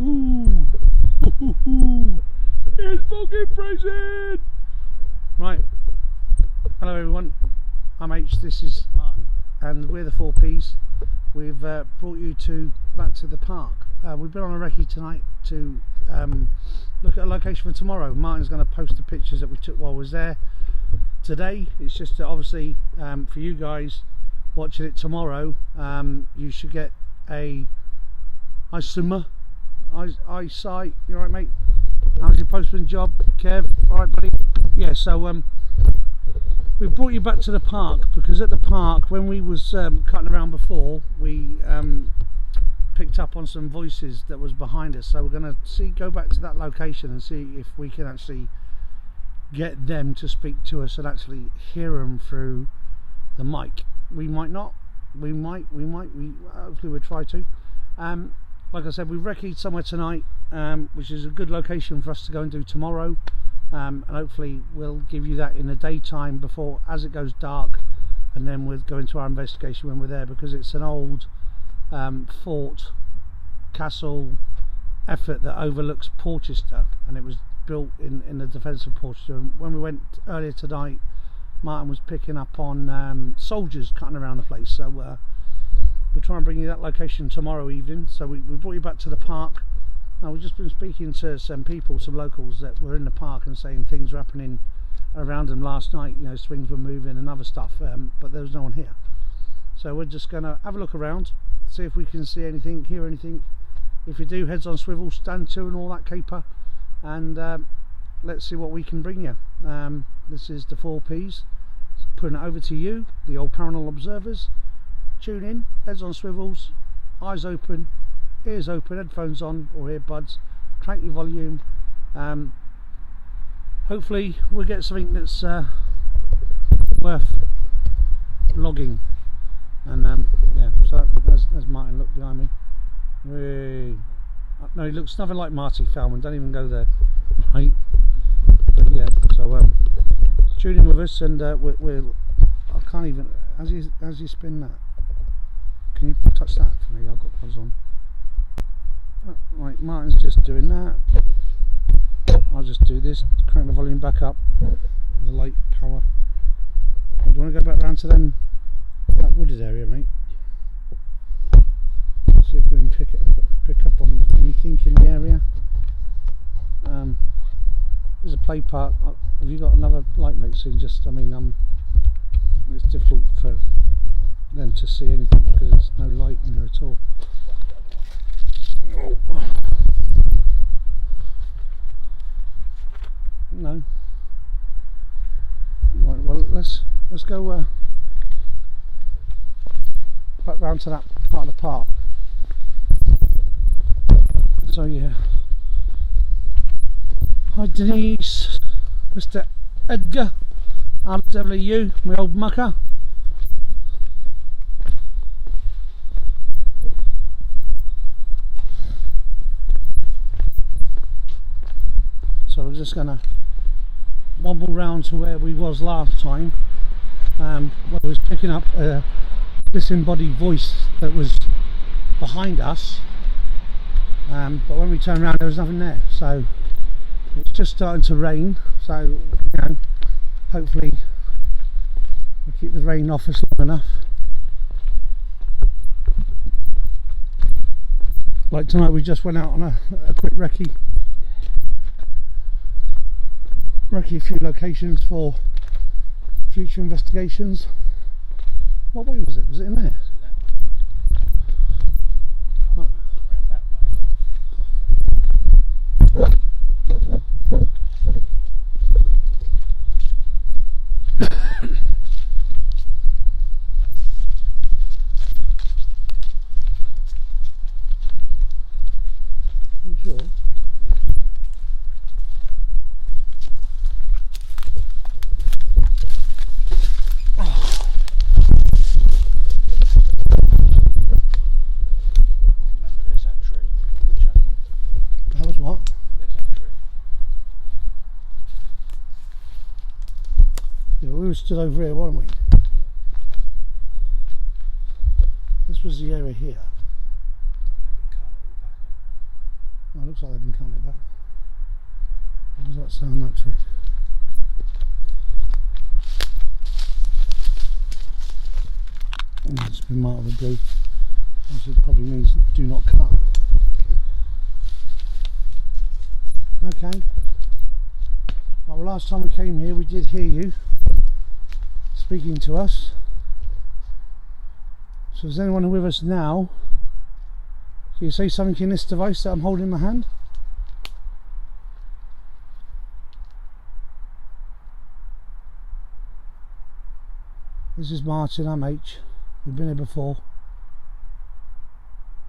Ooh. It's fucking freezing! Right. Hello everyone. I'm H, this is Martin, and we're the 4Ps. We've brought you back to the park. We've been on a recce tonight to look at a location for tomorrow. Martin's going to post the pictures that we took while we was there. Today, it's just obviously for you guys watching it tomorrow, you should get a eyesight. You alright, mate? How's your postman job, Kev? Alright, buddy? Yeah, so we brought you back to the park because at the park, when we was cutting around before, we picked up on some voices that was behind us. So we're going to go back to that location and see if we can actually get them to speak to us and actually hear them through the mic. We might not. We hopefully we'll try to. Like I said, we've recce'd somewhere tonight, which is a good location for us to go and do tomorrow, and hopefully we'll give you that in the daytime before, as it goes dark, and then we'll go into our investigation when we're there, because it's an old fort, castle effort that overlooks Porchester, and it was built in the defence of Porchester. And when we went earlier tonight, Martin was picking up on soldiers cutting around the place, so we'll try and bring you that location tomorrow evening. So we brought you back to the park. Now, we've just been speaking to some people, some locals that were in the park, and saying things were happening around them last night. You know, swings were moving and other stuff, but there was no one here. So we're just going to have a look around, see if we can see anything, hear anything. If you do, heads on swivel, stand to and all that caper, and let's see what we can bring you. This is the 4Ps, putting it over to you, the old paranormal observers. Tune in, heads on swivels, eyes open, ears open, headphones on or earbuds, crank your volume. Hopefully we'll get something that's worth logging. And yeah, so there's Martin, look behind me. Hey. No, he looks nothing like Marty Feldman, don't even go there. Right? But yeah, so tune in with us, and we'll I can't even, as you spin that, can you touch that for me? I've got buzz on. Right, Martin's just doing that. I'll just do this, crank the volume back up, the light power. Do you want to go back round to that wooded area, mate? Yeah. See if we can pick up on anything in the area. There's a play park. Have you got another light, mate? So you just, it's difficult for them to see anything because there's no light in there at all. No. Right, well, let's go back round to that part of the park. So yeah. Hi Denise, Mr. Edgar, how the devil are you, my old mucker? So we're just going to wobble round to where we was last time, where we was picking up a disembodied voice that was behind us, but when we turned around there was nothing there. So it's just starting to rain, so you know, hopefully we'll keep the rain off us long enough. Like tonight, we just went out on a quick recce a few locations for future investigations. What way was it? Was it in there? Right. You sure? We were stood over here, weren't we? This was the area here. looks like they've been cutting it back. How does that sound, that tree? It's been marked with blue. Obviously it probably means do not cut. Okay. Well, last time we came here we did hear you speaking to us. So is anyone with us now? Can you say something in this device that I'm holding in my hand? This is Martin, I'm H. We've been here before.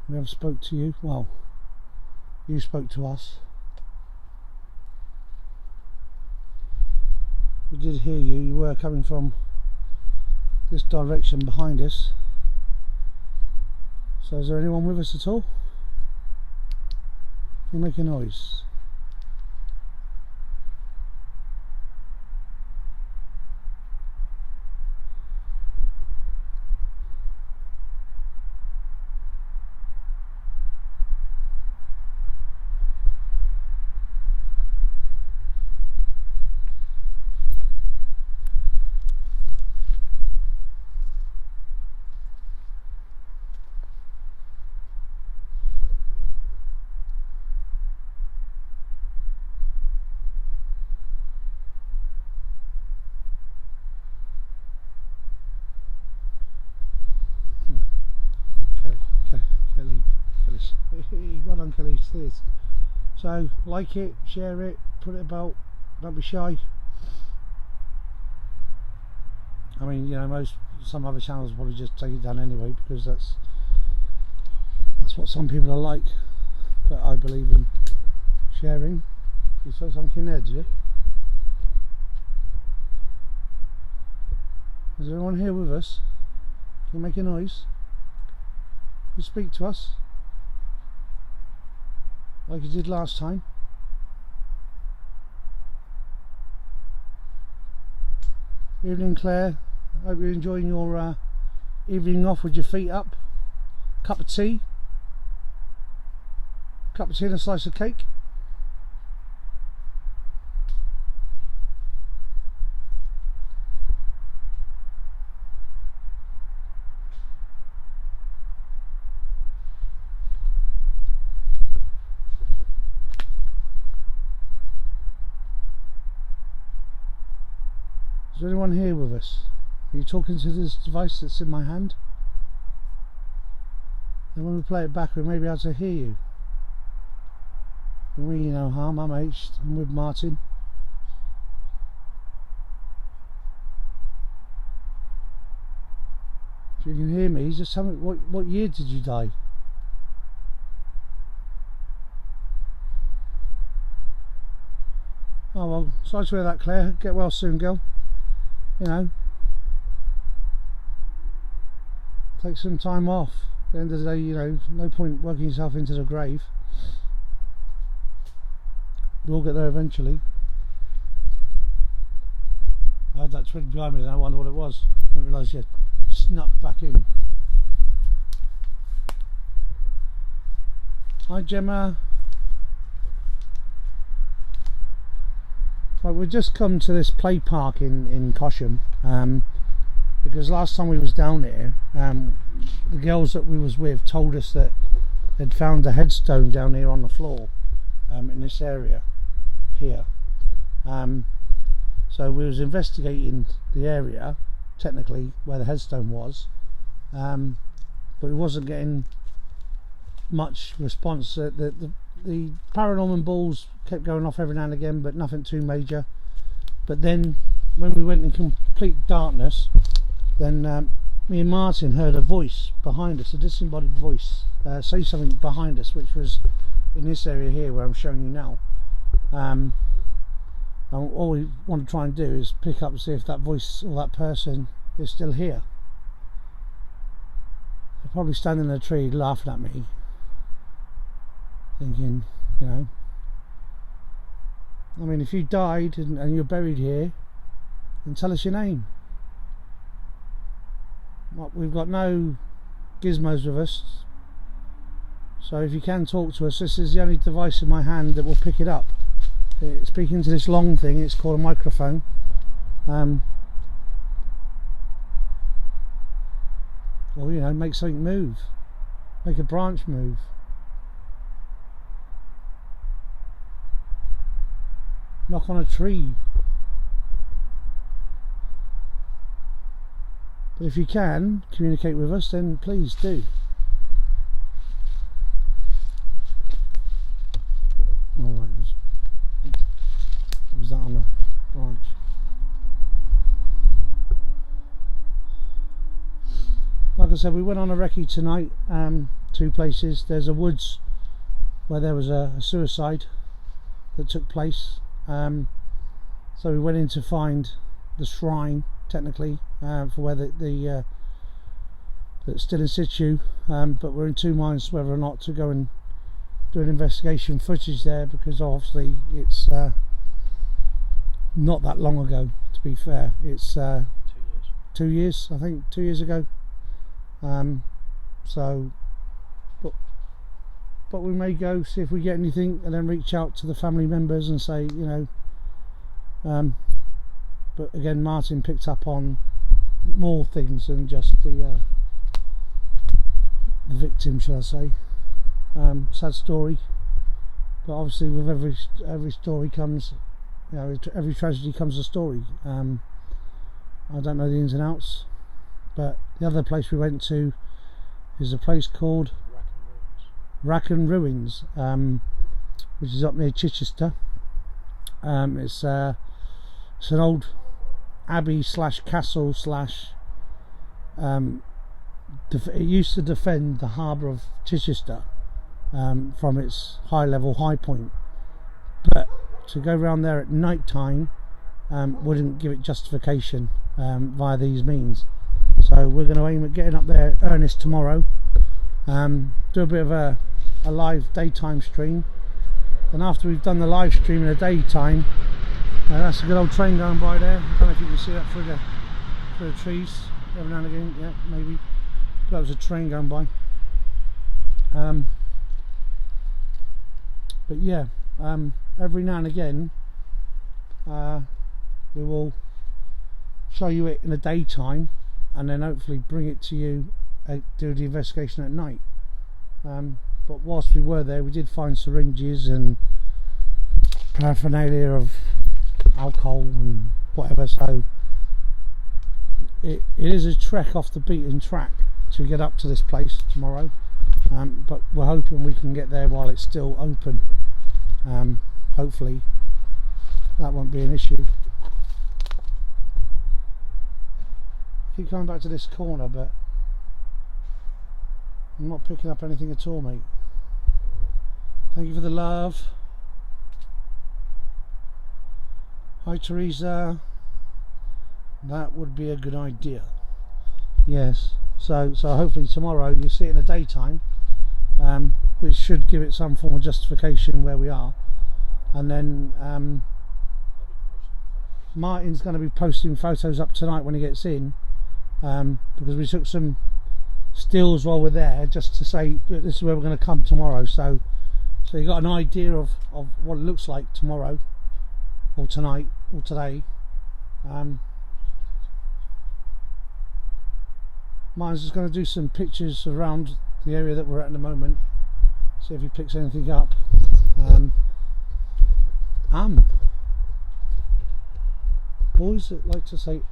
We have spoke to you. Well, you spoke to us. We did hear you. You were coming from this direction behind us. So is there anyone with us at all? Can you make a noise? Well done, Kelly. Cheers. So like it, share it, put it about, don't be shy. I mean, you know, some other channels will probably just take it down anyway, because that's what some people are like. But I believe in sharing. You saw something there, did you? Is there anyone here with us? Can you make a noise? Can you speak to us like you did last time? Evening, Claire. Hope you're enjoying your evening off with your feet up. Cup of tea and a slice of cake. Is there anyone here with us? Are you talking to this device that's in my hand? And when we play it back, we may be able to hear you. We mean you no harm. I'm H. I'm with Martin. If you can hear me, just tell me what year did you die? Oh well, sorry to hear that, Claire. Get well soon, girl. You know, take some time off. At the end of the day, you know, no point working yourself into the grave. We'll get there eventually. I had that twig behind me and I wonder what it was. I didn't realise you had snuck back in. Hi Gemma. Right, we've just come to this play park in Cosham, because last time we was down here, the girls that we was with told us that they'd found a headstone down here on the floor, in this area here. So we was investigating the area, technically where the headstone was, but we wasn't getting much response. The paranormal balls kept going off every now and again, but nothing too major. But then when we went in complete darkness, then me and Martin heard a voice behind us, a disembodied voice, say something behind us, which was in this area here where I'm showing you now. And all we want to try and do is pick up and see if that voice or that person is still here. They're probably standing in a tree laughing at me, thinking, you know, I mean, if you died and you're buried here, then tell us your name. We've got no gizmos with us, So if you can talk to us, this is the only device in my hand that will pick it up. Speaking to this long thing, it's called a microphone. Or, you know, make something move, make a branch move. Knock on a tree. But if you can communicate with us, then please do. Alright, was that on a branch? Like I said, we went on a recce tonight, 2 places. There's a woods where there was a suicide that took place. So we went in to find the shrine, technically, for where that's still in situ, but we're in 2 minds whether or not to go and do an investigation footage there, because obviously it's not that long ago, to be fair. It's 2 years. 2 years, I think, 2 years ago. But we may go see if we get anything, and then reach out to the family members and say, you know, but again, Martin picked up on more things than just the victim, shall I say. Sad story, but obviously with every story comes, you know, every tragedy comes a story. I don't know the ins and outs, but the other place we went to is a place called Wrekin Ruins, which is up near Chichester. It's an old abbey / castle / it used to defend the harbour of Chichester from its high point, but to go around there at night time wouldn't give it justification via these means. So we're going to aim at getting up there earnest tomorrow, do a bit of a live daytime stream, and after we've done the live stream in the daytime, that's a good old train going by there. I don't know if you can see that through the trees every now and again. Yeah, maybe. But that was a train going by. But yeah, every now and again we will show you it in the daytime, and then hopefully bring it to you, do the investigation at night. But whilst we were there, we did find syringes and paraphernalia of alcohol and whatever, so it is a trek off the beaten track to get up to this place tomorrow, but we're hoping we can get there while it's still open. Hopefully that won't be an issue. I keep coming back to this corner, but I'm not picking up anything at all, mate. Thank you for the love. Hi Teresa. That would be a good idea. Yes. So hopefully tomorrow you see it in the daytime, which should give it some form of justification where we are, and then Martin's going to be posting photos up tonight when he gets in, because we took some stills while we're there, just to say that this is where we're going to come tomorrow. So you got an idea of what it looks like tomorrow, or tonight, or today. Martin's just going to do some pictures around the area that we're at the moment, see if he picks anything up. Boys that like to say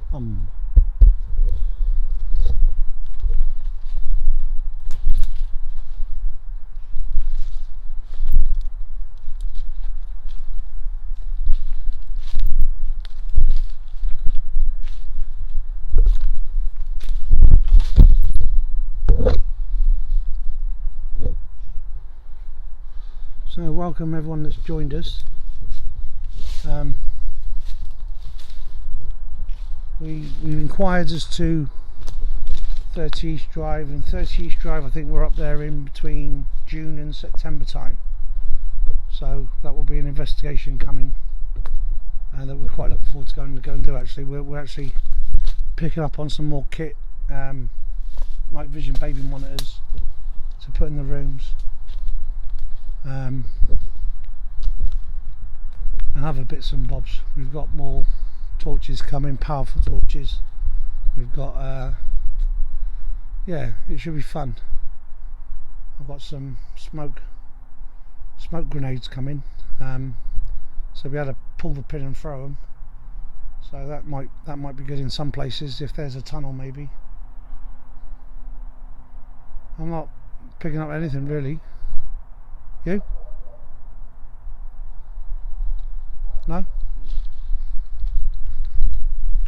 So welcome everyone that's joined us. We've inquired as to 30 East Drive, and 30 East Drive I think we're up there in between June and September time, so that will be an investigation coming that we're quite looking forward to go and do. Actually, we're actually picking up on some more kit, night vision baby monitors to put in the rooms, and other bits and bobs. We've got more torches coming, powerful torches. We've got yeah, it should be fun. I've got some smoke grenades coming, so be able to pull the pin and throw them. So that might be good in some places if there's a tunnel maybe. I'm not picking up anything really. You? No? No.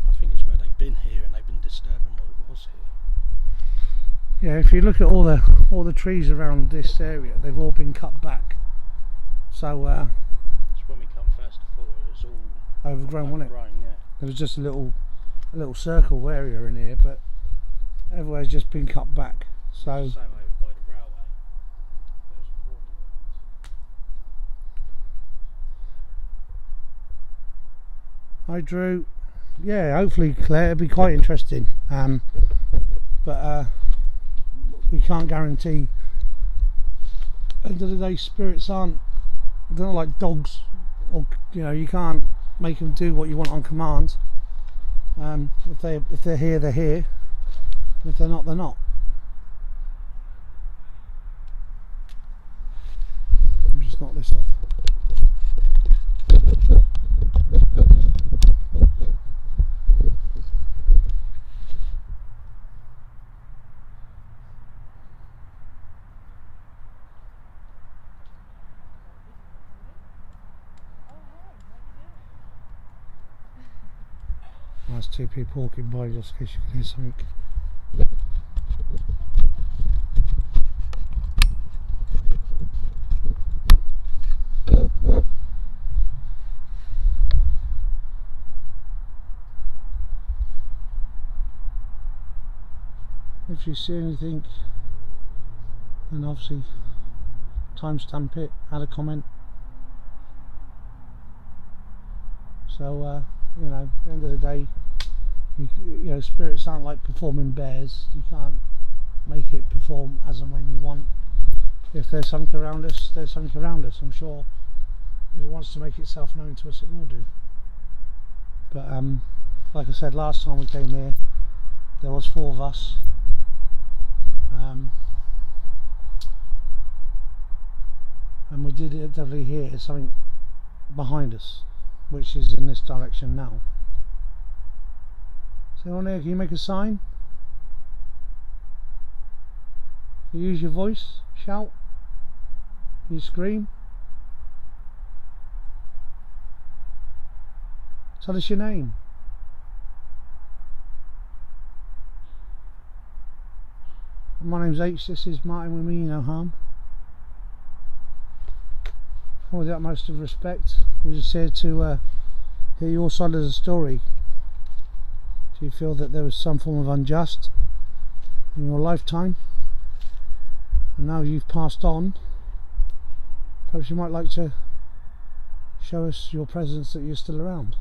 I think it's where they've been here and they've been disturbing what it was here. Yeah, if you look at all the trees around this area, they've all been cut back. So It's when we come first of all, it was all overgrown, wasn't it? Yeah. There was just a little circle area in here, but everywhere's just been cut back. So Same over by the railway. There's hi Drew. Yeah, hopefully Claire, it'll be quite interesting. But we can't guarantee. End of the day, spirits aren't, they're not like dogs, or you can't make them do what you want on command. If they're here, they're here. If they're not, they're not. Let me just knock this off. There's two people walking by just in case you can hear something. If you see anything, then obviously timestamp it, add a comment. So at the end of the day, spirits aren't like performing bears. You can't make it perform as and when you want. If there's something around us, there's something around us. I'm sure if it wants to make itself known to us, it will do. But like I said, last time we came here, there was 4 of us. And we did definitely hear something behind us, which is in this direction now. So on there, can you make a sign? Can you use your voice? Shout? Can you scream? Tell us your name. My name's H, this is Martin, with me no harm. And with the utmost of respect, we're just here to hear your side of the story. Do you feel that there was some form of unjust in your lifetime, and now you've passed on? Perhaps you might like to show us your presence, that you're still around.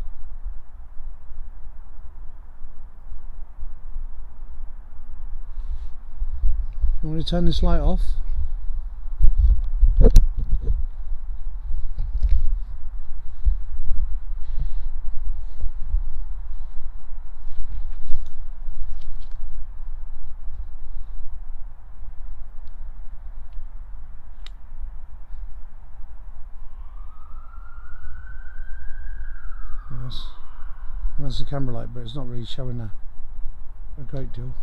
You want me to turn this light off? Yes, that's the camera light, but it's not really showing a great deal.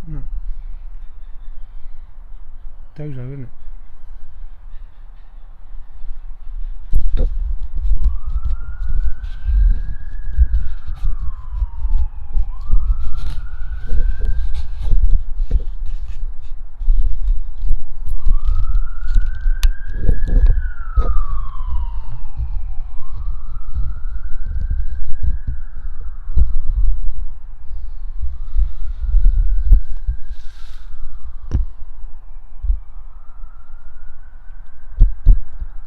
No. Dozo, isn't it?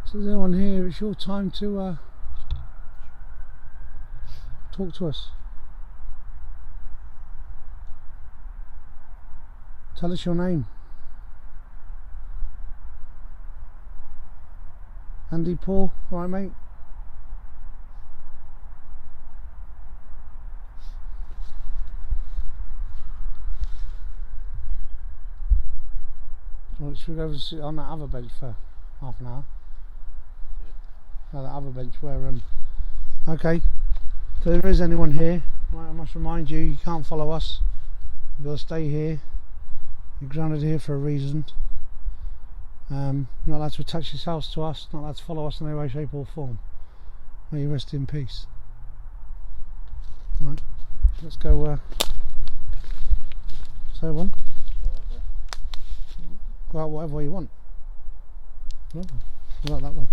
So there's no one here. It's your time to talk to us. Tell us your name. Andy, Paul, alright mate? Well, should we go and sit on that other bench for half an hour? Yeah. That other bench where okay. So if there is anyone here, right, I must remind you, you can't follow us. You've got to stay here. You're grounded here for a reason. You're not allowed to attach yourselves to us, not allowed to follow us in any way, shape or form. May you rest in peace. Right, let's go say one. Go out whatever way you want. No, go out that way.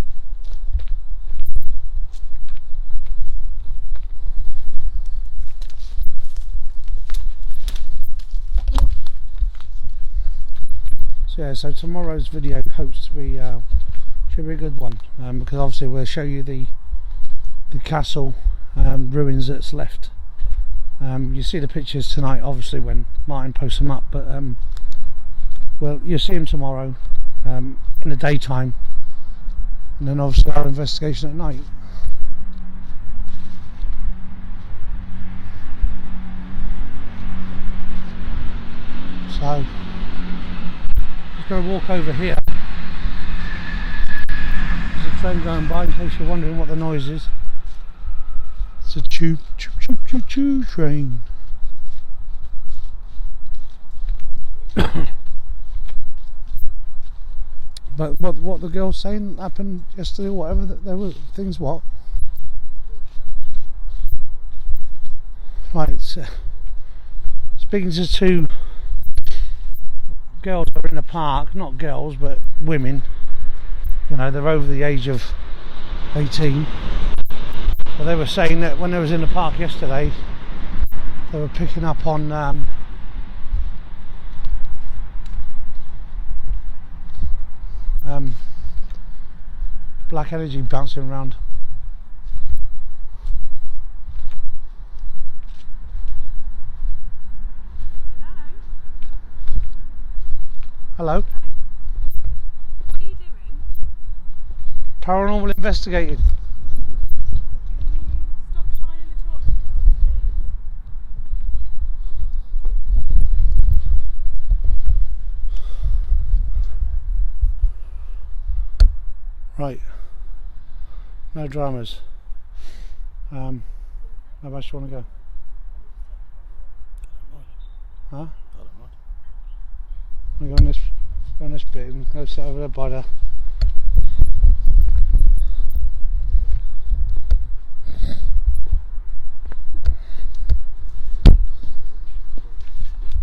So yeah, so tomorrow's video hopes to be should be a good one, because obviously we'll show you the castle ruins that's left. You see the pictures tonight, obviously, when Martin posts them up, but well, you'll see them tomorrow in the daytime, and then obviously our investigation at night. So just going to walk over here. There's a train going by, in case you're wondering what the noise is. It's a choo train. But what the girl's saying happened yesterday, whatever, that there were things what? Right, speaking to two girls that are in the park, not girls but women, you know, they're over the age of 18, but they were saying that when they was in the park yesterday, they were picking up on black energy bouncing around. Hello. Hello. What are you doing? Paranormal investigating. Can you stop shining the torch near us, please? Right. No dramas. How much do you want to go? Huh? I don't mind. We go on this bit and go sit over there by the.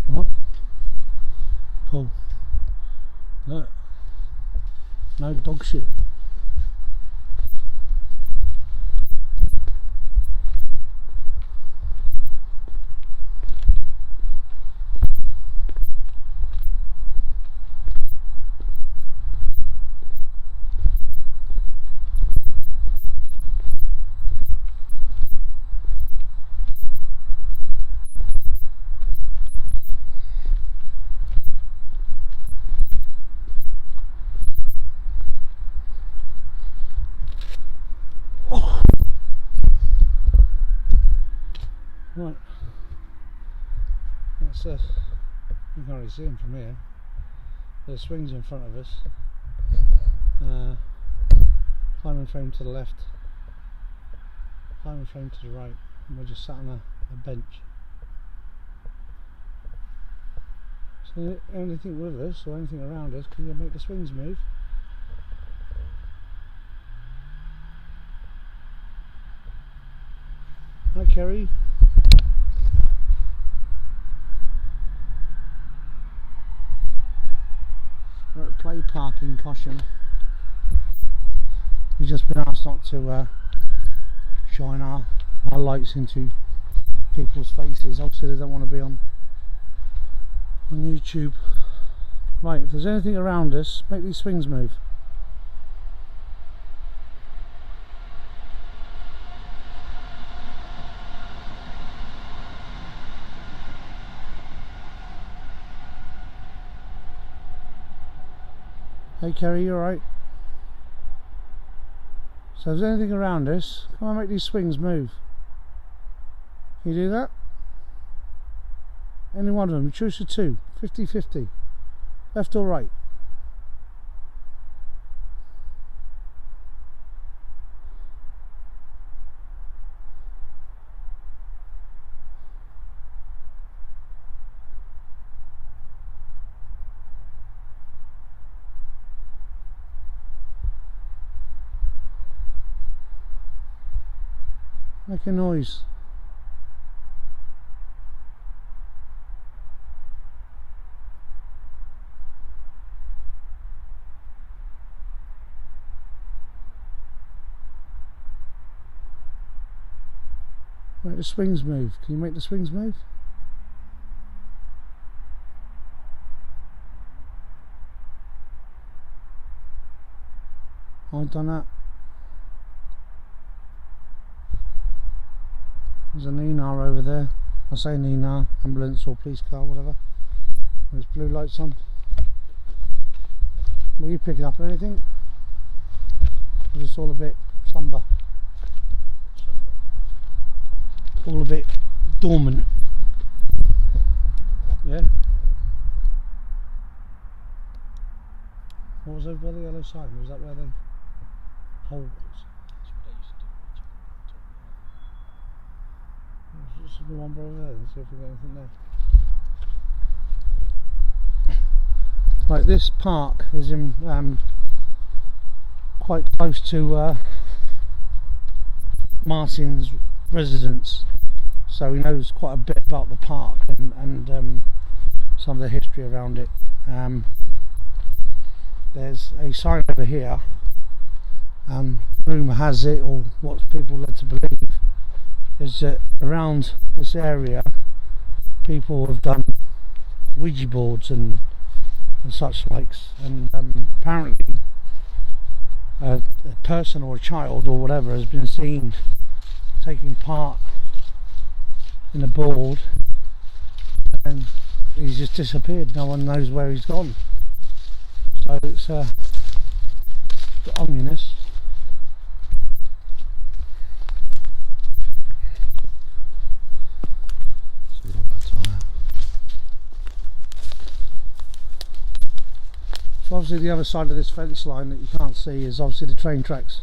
What? Cool. Look. No dog shit. Right, that's you can already see them from here. There's swings in front of us, climbing frame to the left, climbing frame to the right, and we're just sat on a bench. So anything with us or anything around us, can you make the swings move? Hi Kerry. We're at Play Park in Cosham. We've just been asked not to shine our lights into people's faces. Obviously they don't want to be on YouTube. Right, if there's anything around us, make these swings move. Hey Kerry, you alright? So if there's anything around us, come on, make these swings move. Can you do that? Any one of them, choose the two, 50-50. Left or right? Make a noise. Make the swings move. Can you make the swings move? I've done that. There's a Nina over there. I say Nina, ambulance or police car, whatever. There's blue lights on. Were you picking up on anything? Or just all a bit somber? All a bit dormant. Yeah? What was over by the yellow sign? Was that where they hold it? That's what they used to do. Let's just go on over there and see if we get anything there. Right, this park is in quite close to Martin's residence, so he knows quite a bit about the park and some of the history around it. There's a sign over here, and rumour has it, or what people led to believe, is that around this area people have done Ouija boards and such likes, and apparently a person or a child or whatever has been seen taking part in a board, and he's just disappeared. No one knows where he's gone, so it's the ominous. So obviously the other side of this fence line that you can't see is obviously the train tracks.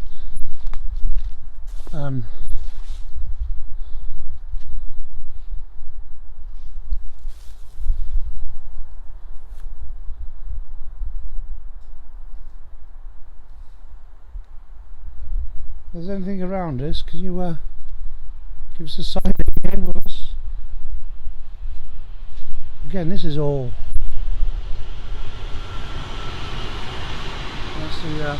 If there's anything around us, can you give us a sign here with us? Again, this is all. That's the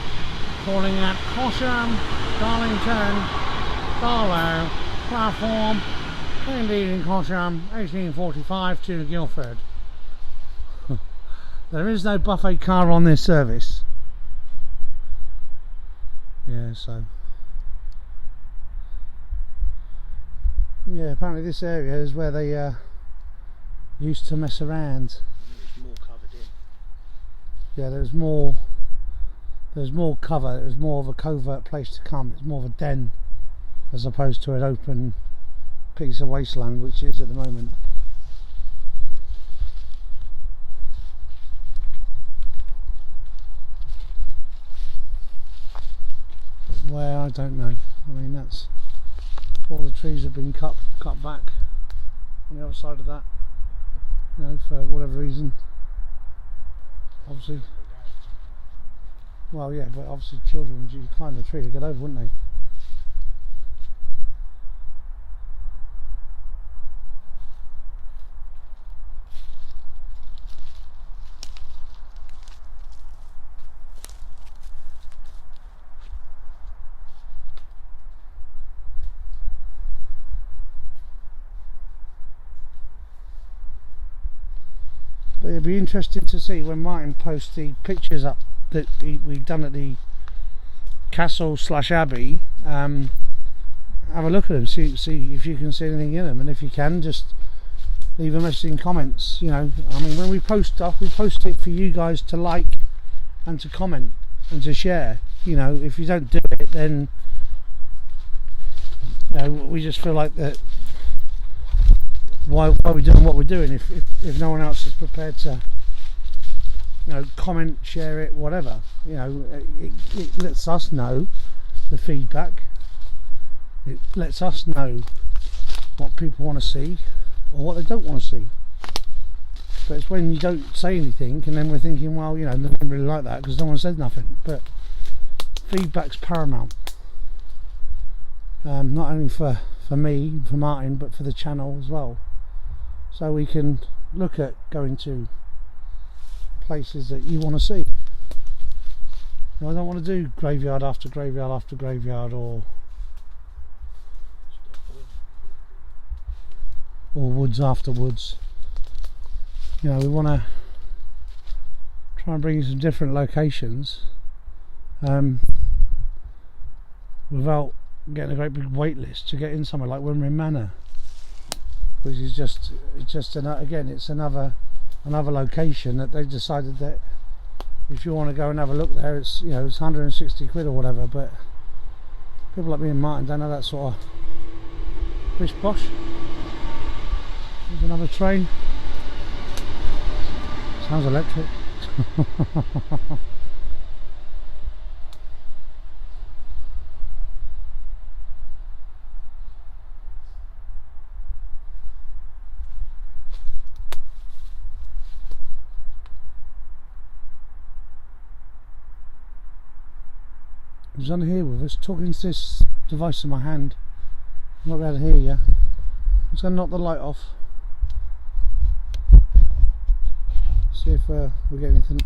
calling at Cosham, Darlington, Darlow, platform, indeed in Cosham, 1845 to Guildford. There is no buffet car on this service. Yeah, so. Yeah, apparently this area is where they used to mess around. It's more covered in. Yeah, there's more cover. It was more of a covert place to come. It's more of a den as opposed to an open piece of wasteland, which it is at the moment. But where, I don't know. I mean, that's all the trees have been cut back on the other side of that, you know, for whatever reason. Obviously, well, yeah, but obviously children, you climb the tree to get over, wouldn't they? But it'll be interesting to see when Martin posts the pictures up that we've done at the castle / abbey. Have a look at them, see if you can see anything in them, and if you can, just leave a message in comments. You know, I mean, when we post stuff, we post it for you guys to like and to comment and to share. You know, if you don't do it, then you know, we just feel like that. Why are we doing what we're doing if no one else is prepared to, you know, comment, share it, whatever. You know, it lets us know the feedback. It lets us know what people want to see or what they don't want to see. But it's when you don't say anything and then we're thinking, well, you know, they don't really like that because no one said nothing. But feedback's paramount. Not only for me, for Martin, but for the channel as well. So we can look at going to places that you want to see. You know, I don't want to do graveyard after graveyard after graveyard or woods after woods. You know, we want to try and bring you some different locations without getting a great big wait list to get in somewhere like Winry Manor, which is just again, it's another location that they've decided that if you want to go and have a look there, it's, you know, it's 160 quid or whatever. But people like me and Martin don't know that sort of bish bosh. There's another train. Sounds electric. Who's under here with us talking to this device in my hand? I'm not able to hear you. I'm just going to knock the light off. See if we get anything.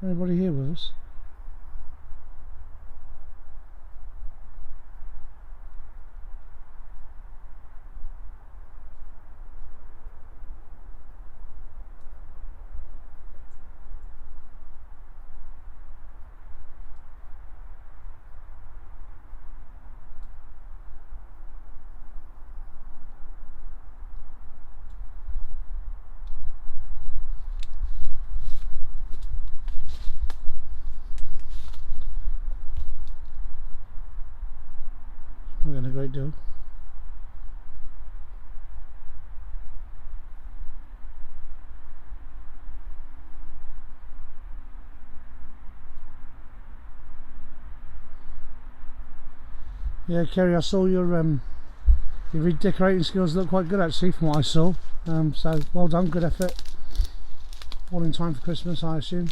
Anybody here with us? Not getting a great deal. Yeah, Kerry, I saw your redecorating skills look quite good actually from what I saw. So well done, good effort. All in time for Christmas, I assume.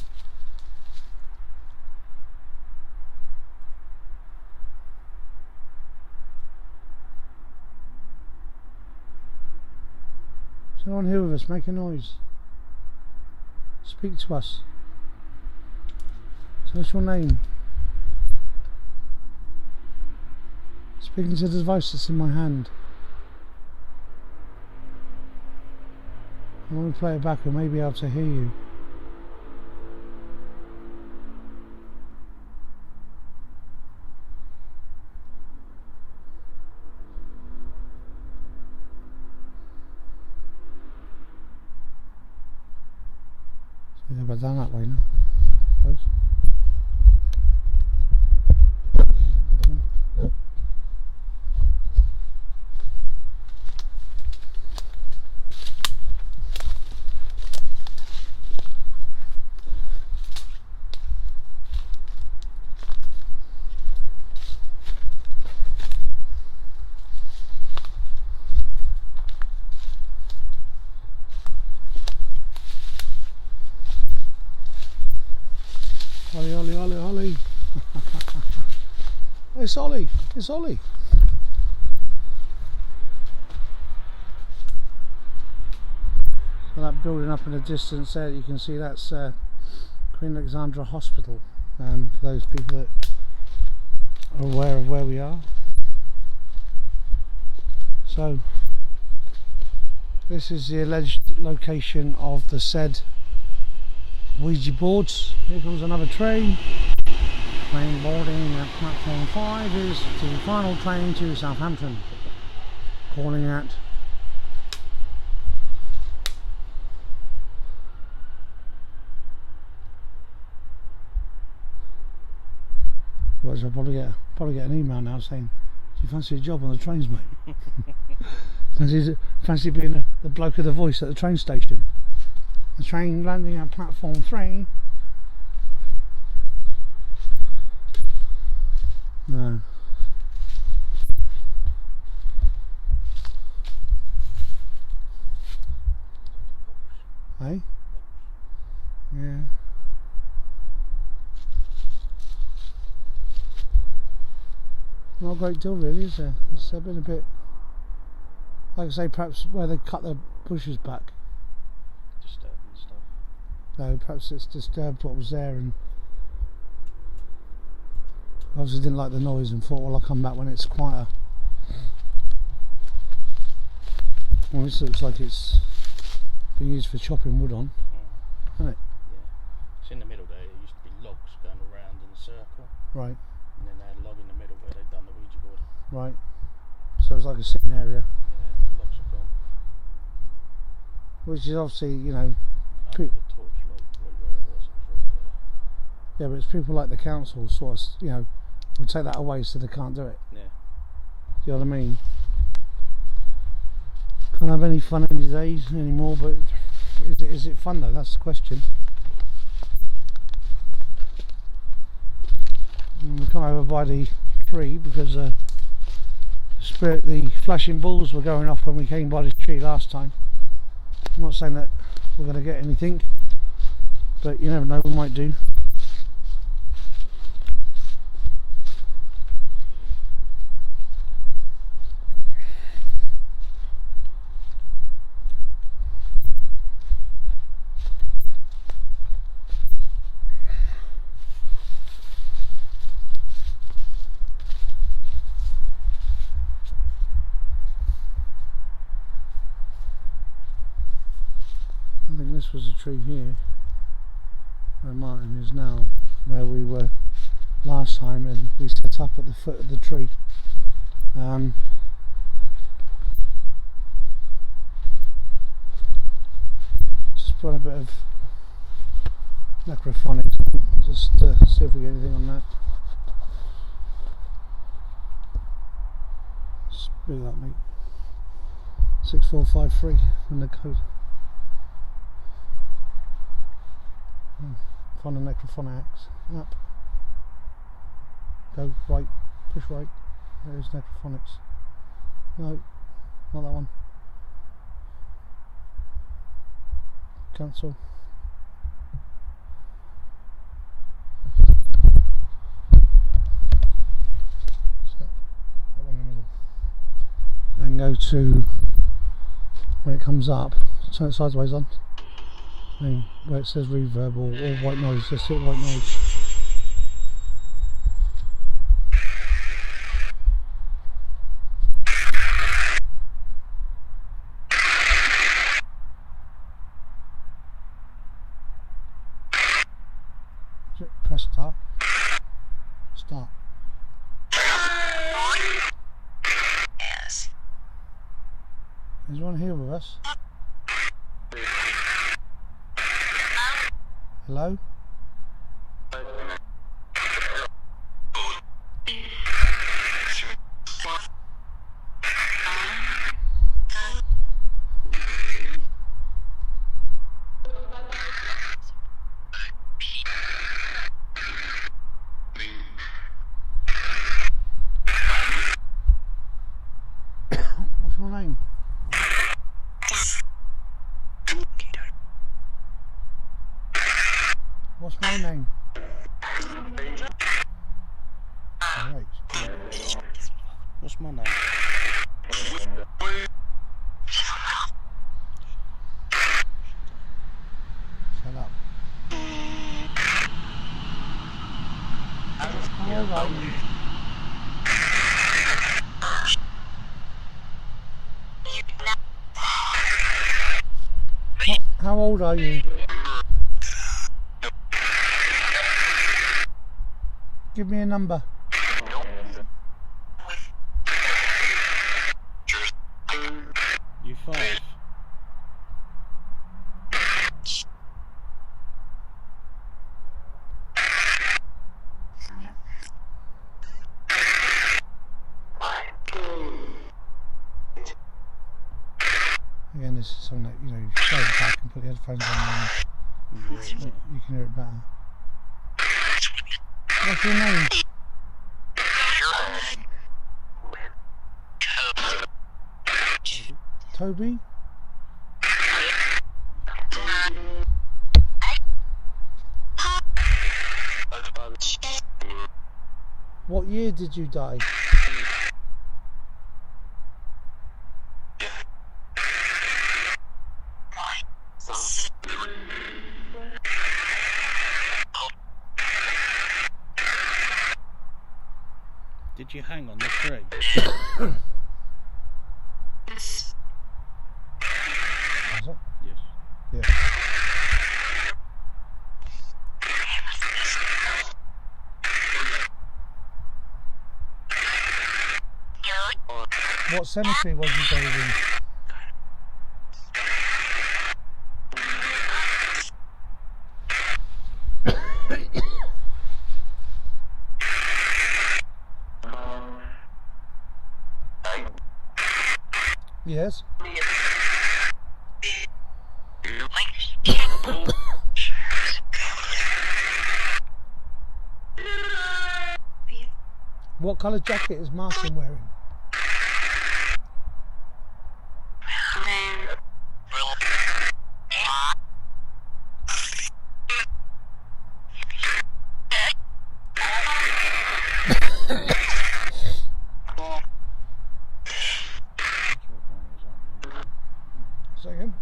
Is anyone here with us? Make a noise. Speak to us. Tell us your name. Speaking to the device that's in my hand. And when we play it back, we may be able to hear you. So go back down that way now. Close. Ollie, Ollie, Ollie, Ollie. It's Ollie, it's Ollie. So that building up in the distance there, you can see that's Queen Alexandra Hospital, for those people that are aware of where we are. So this is the alleged location of the said Ouija boards. Here comes another train. Train boarding at platform 5 is the final train to Southampton. Calling at I'll probably get an email now saying, "Do you fancy a job on the trains, mate? fancy being the bloke of the voice at the train station? The train landing at platform 3." No. Hey? Yeah. Not a great deal really, is there? It's been a bit, like I say, perhaps where they cut the bushes back. Disturbing stuff. No, perhaps it's disturbed what was there, and obviously didn't like the noise and thought, well, I'll come back when it's quieter. Well, this looks like it's been used for chopping wood on, isn't it? Yeah. It's in the middle there. It used to be logs going around in a circle. Right. And then they had a log in the middle where they'd done the Ouija board. Right. So it's like a sitting area. Yeah, and the logs are gone. Which is obviously, you know, Under the torchlight, right where it was right there. yeah, but it's people like the council sort of, you know, would take that away so they can't do it. Yeah. You know what I mean? Can't have any fun any days anymore, but is it fun though? That's the question. And we come over by the tree because the flashing balls were going off when we came by this tree last time. I'm not saying that we're going to get anything, but you never know, we might do. I think this was a tree here where Martin is now, where we were last time, and we set up at the foot of the tree. Just put a bit of necrophonics, just see if we get anything on that. Speak that, mate. 6453 in the code. Find a necrophonics app. Go right, push right. There's necrophonics. No, not that one. Cancel. Set that one in the middle. Then go to, when it comes up, turn it sideways on. Where it says reverb or white noise, just hit white noise. Press start. Start. Yes. Is anyone here with us? Hello? What's your name? What's my name? Alright. What's my name? Shut up. old are you? Give me a number. You 5. Again, this is something that, you know, you show it back and put the headphones on and you can hear it better. What's your name? Toby? What year did you die? Did you hang on the tree? Was it? Yes. Yeah. What cemetery was you buried in? Yes. What colour jacket is Martin wearing? Say again?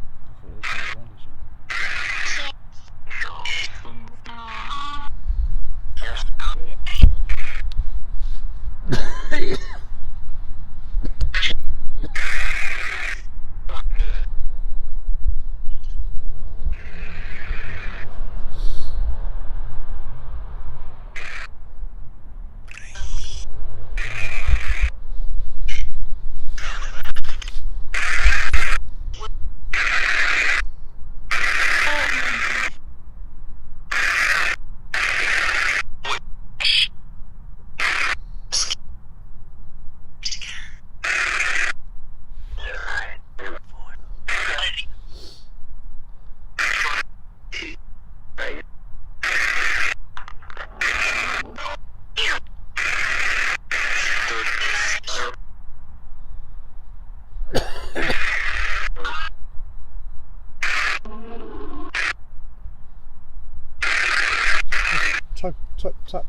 Tap,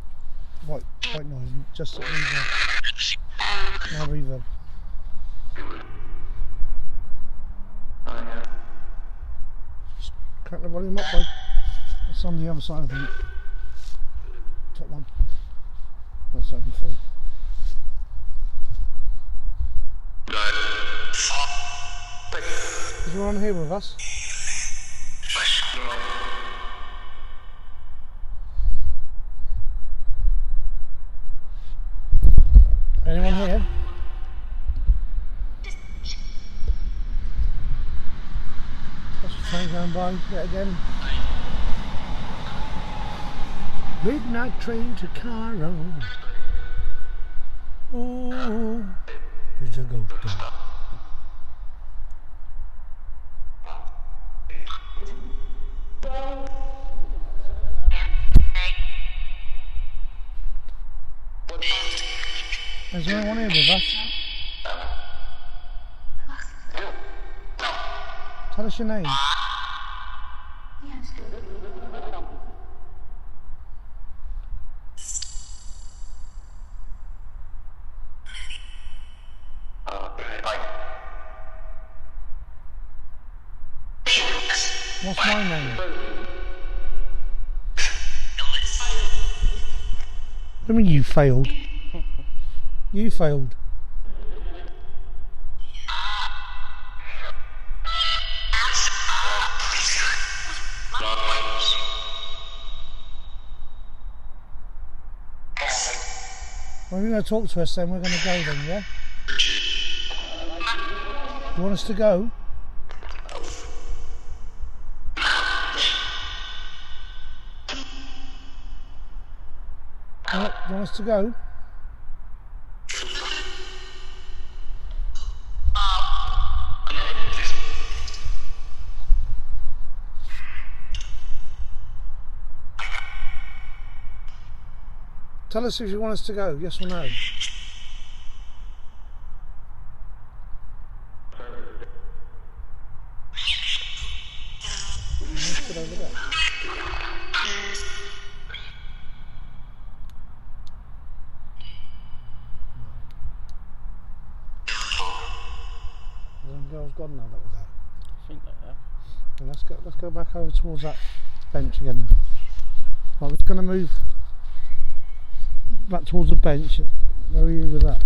white noise, just reverb. Now reverb. Just crank the volume up, bud. It's on the other side of the top one. That's open full. Is you on here with us? Anyone here? That's a train going by yet again. Midnight train to Cairo. Oh, here's a ghost dog. Is there anyone here with us? Tell us your name. What's my name? I mean, you failed. You failed. Well, you're going to talk to us then, we're going to go then, yeah? You want us to go? You want us to go? Tell us if you want us to go, yes or no. Let's get over there. The girl's gone now that we're there. I think they have. Well, let's go back over towards that bench again. Right, we're going to move back towards the bench. Where are you with that?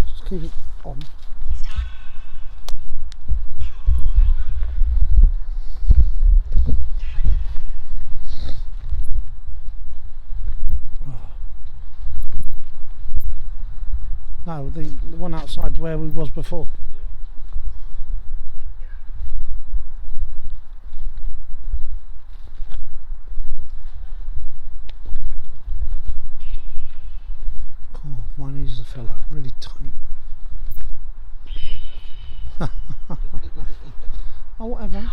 Just keep it on. No, the one outside where we was before. My knees feel like really tight. Oh, whatever.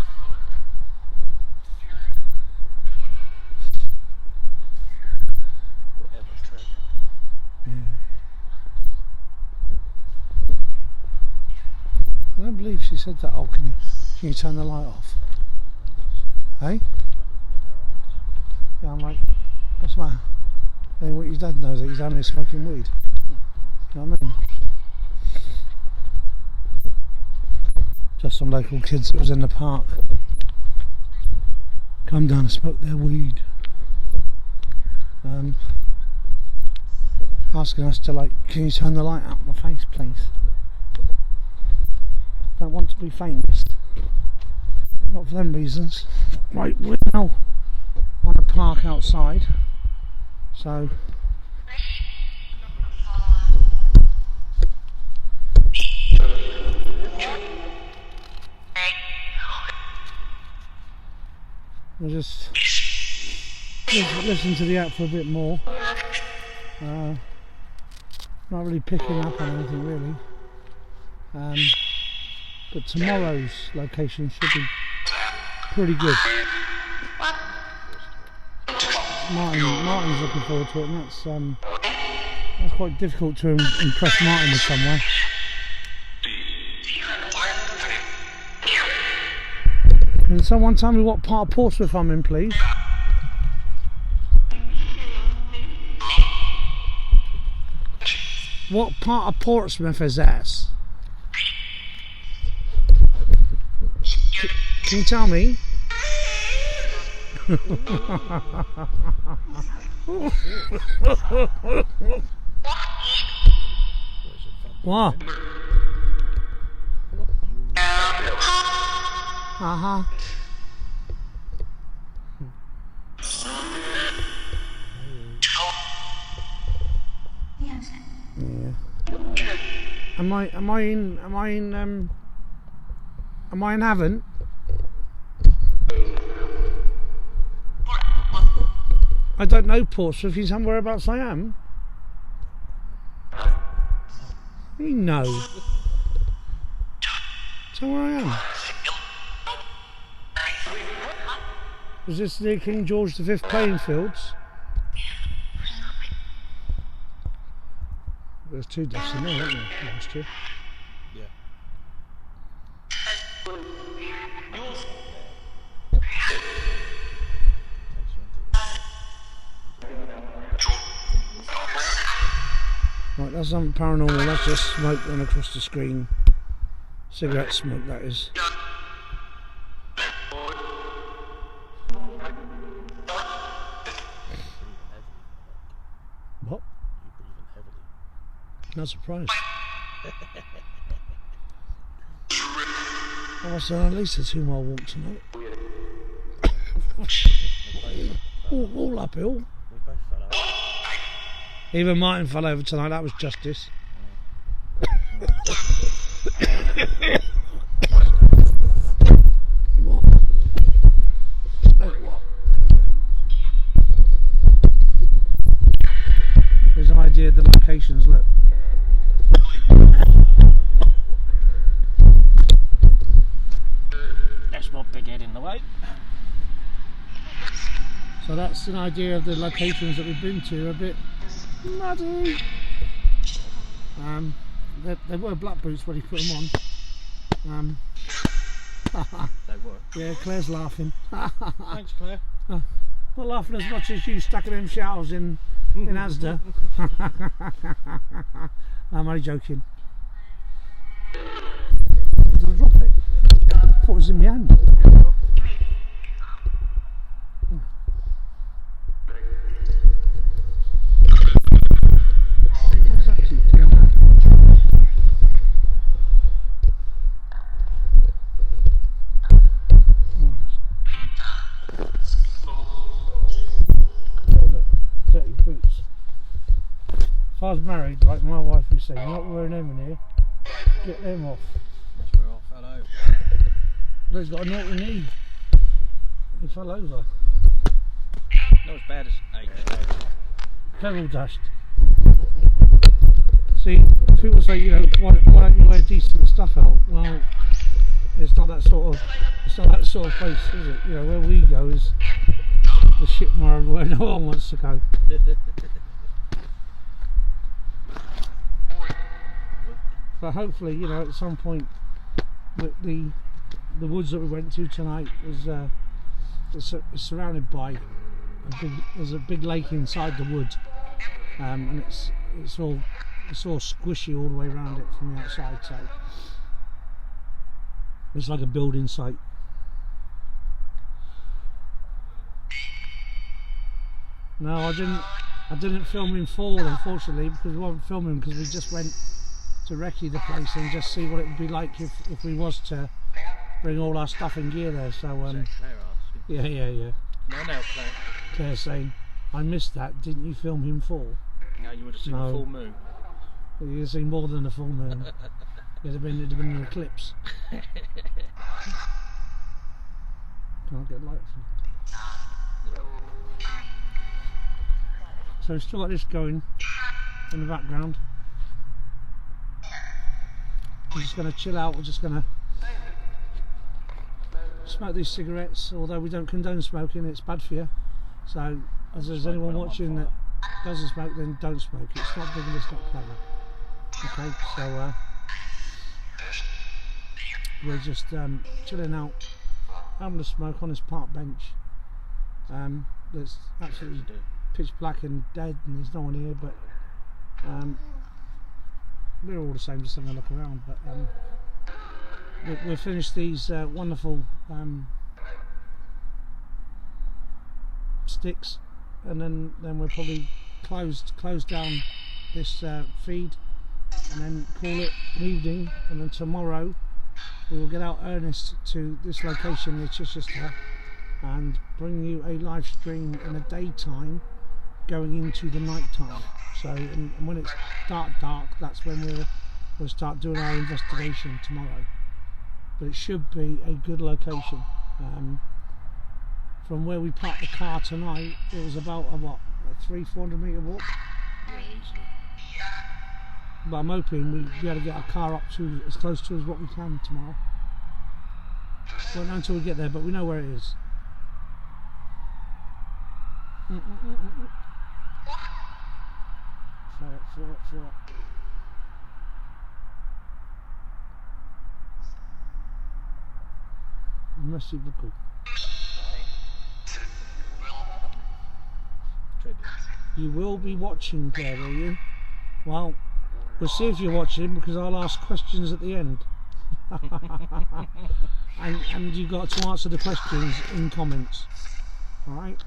Yeah. I don't believe she said that. Oh, can you turn the light off? Hey? Yeah, I'm like, what's the matter? Hey, what your dad knows that he's down here smoking weed. You know what I mean? Just some local kids that was in the park. Come down and smoke their weed. Asking us to, like, can you turn the light out my face, please? Don't want to be famous. Not for them reasons. Right, we're now on a park outside. So we'll just listen to the app for a bit more. Not really picking up on anything really. But tomorrow's location should be pretty good. Martin's looking forward to it, and that's quite difficult to impress Martin with somewhere. Can someone tell me what part of Portsmouth I'm in, please? What part of Portsmouth is this? Can you tell me? What? Uh-huh. Yeah. Am I in Havant? I don't know Portsmouth. You tell me whereabouts I am? You know. Tell me where I am. Was this near King George V playing fields? There's two deaths in there, weren't there, last year? Yeah. Right, that's not paranormal, that's just smoke going across the screen. Cigarette smoke, that is. What? You're breathing heavily. Not surprised. I must have done at least a 2 mile walk tonight. all uphill. We both fell out. Even Martin fell over tonight, that was justice. There's an idea of the locations, look. That's not big head in the way. So that's an idea of the locations that we've been to. A bit muddy. They were black boots when he put them on. They were. Yeah, Claire's laughing. Thanks, Claire. Not laughing as much as you stacking them shelves in Asda. No, I'm only joking. Did I drop it? I thought it was in my hand. What's that keep doing that? Look, dirty boots. If I was married, like my wife would say, you're not wearing them in here, get them off. That's where I fell over. Look, he's got a naughty knee. He fell over. Not as bad as H. Pebble dust. See, people say, you know, why don't you wear decent stuff out? Well, it's not that sort of place, is it? You know, where we go is the shit where no one wants to go. But hopefully, you know, at some point, the woods that we went to tonight was it's surrounded by there's a big lake inside the wood, and it's all squishy all the way around it from the outside. So it's like a building site. No, I didn't film in fall, unfortunately, because we weren't filming because we just went to recce the place and just see what it would be like if we was to bring all our stuff and gear there. So Claire asked you. yeah. No, Claire. Claire's saying, I missed that. Didn't you film him fall? No, you would have seen No. a full moon. You'd have seen more than a full moon. It'd have been an eclipse. Can't get light from it. So we've still got this going in the background. We're just going to chill out. We're just going to smoke these cigarettes, although we don't condone smoking, it's bad for you. So, as there's anyone watching that doesn't smoke, then don't smoke. It's not big and it's not clever. Okay, so we're just chilling out, having a smoke on this park bench. That's absolutely pitch black and dead, and there's no one here, but we're all the same, just having a look around. But we'll finish these wonderful sticks, and then we'll probably close down this feed, and then call it an evening. And then tomorrow we will get out earnest to this location near Chichester and bring you a live stream in the daytime going into the night time. So and when it's dark, that's when we'll start doing our investigation tomorrow. But it should be a good location. From where we parked the car tonight, it was about a 300-400 metre walk. Yeah, easily. But I'm hoping we'll be able to get our car up to as close to as what we can tomorrow. Won't know until we get there, but we know where it is. Fly up. Merci beaucoup. You will be watching, Claire, will you? Well, we'll see if you're watching, because I'll ask questions at the end. and you've got to answer the questions in comments. Alright?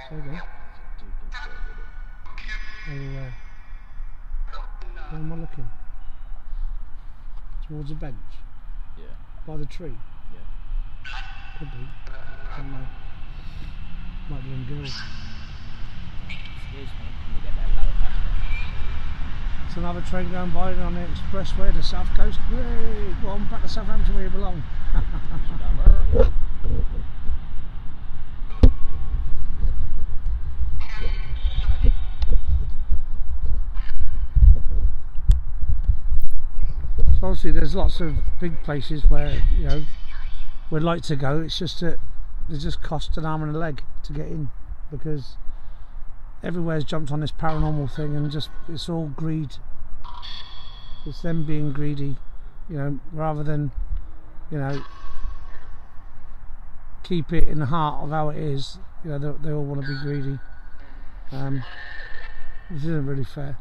There you go. Where am I looking? Towards the bench? By the tree? Yeah. Could be. Don't know. Might be in girls. Excuse me, can we get that lower? It's another train going by on the expressway, the south coast. Yay! Go on, back to Southampton where you belong. So obviously there's lots of big places where, you know, we'd like to go. It's just that they just cost an arm and a leg to get in, because everywhere's jumped on this paranormal thing, and just it's all greed. It's them being greedy, you know, rather than, you know, keep it in the heart of how it is. You know, they all want to be greedy, which isn't really fair.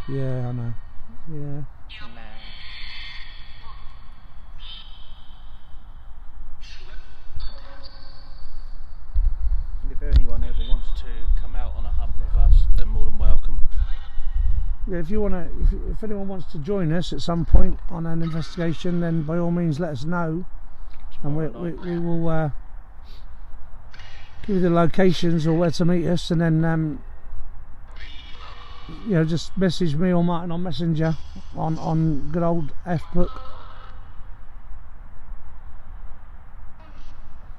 Yeah, I know. Yeah. If anyone ever wants to come out on a hunt with us, they're more than welcome. Yeah, if you want to, if anyone wants to join us at some point on an investigation, then by all means let us know, and we will give you the locations or where to meet us, and then you know, just message me or Martin on Messenger on good old F-book.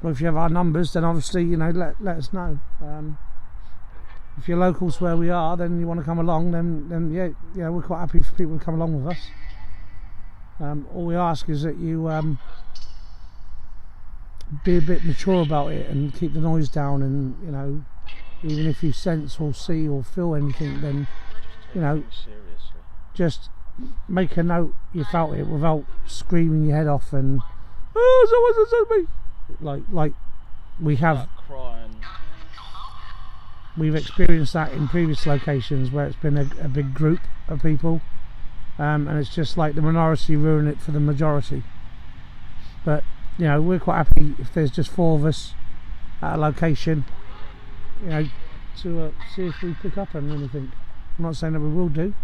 Well, if you have our numbers, then obviously, you know, let us know. If you're local to where we are, then you want to come along, then yeah, we're quite happy for people to come along with us. All we ask is that you be a bit mature about it and keep the noise down, and, you know, even if you sense or see or feel anything, then, you know, Seriously. just make a note you felt it without screaming your head off and, oh, someone's me, like we have. Like crying. We've experienced that in previous locations where it's been a big group of people, and it's just like the minority ruin it for the majority. But, you know, we're quite happy if there's just 4 of us at a location, you know, to see if we pick up on anything. I'm not saying that we will do,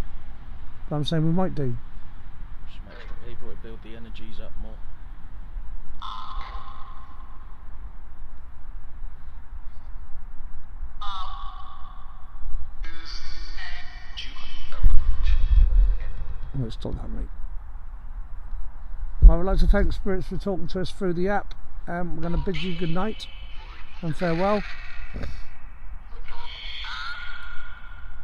but I'm saying we might do. Just makes the people that build the energies up more. Let's stop that, mate. I would like to thank Spirits for talking to us through the app. We're going to bid you good night and farewell.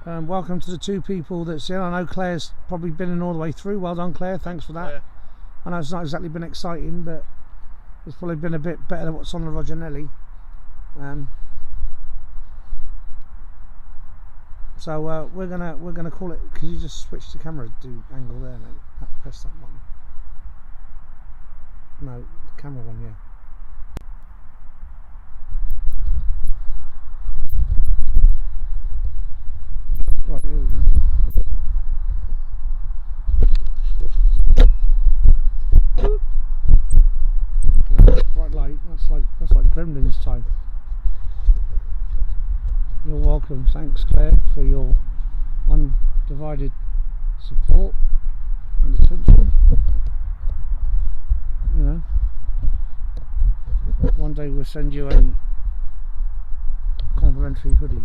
Welcome to the 2 people that's in. I know Claire's probably been in all the way through. Well done, Claire. Thanks for that. Claire. I know it's not exactly been exciting, but it's probably been a bit better than what's on the Roger Nelly. So we're gonna call it. Can you just switch the camera to angle there, mate? Press that one. No, the camera one, yeah. Right, here we go. Bright light. That's like Gremlins time. You're welcome. Thanks, Claire, for your undivided support and attention. You know, one day we'll send you a complimentary hoodie.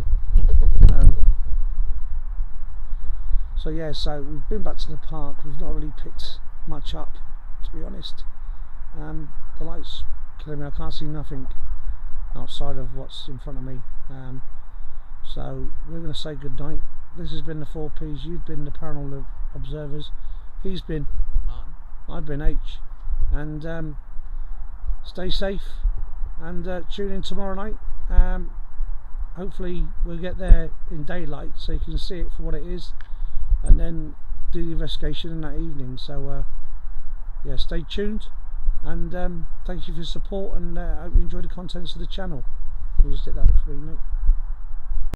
So yeah, so we've been back to the park. We've not really picked much up, to be honest. The light's killing me. I can't see nothing outside of what's in front of me. So we're going to say good night. This has been the 4Ps. You've been the paranormal observers. He's been Martin. I've been H. And stay safe and tune in tomorrow night. Hopefully we'll get there in daylight so you can see it for what it is, and then do the investigation in that evening. So yeah, stay tuned, and thank you for your support, and I hope you enjoy the contents of the channel. You just did that for me, mate.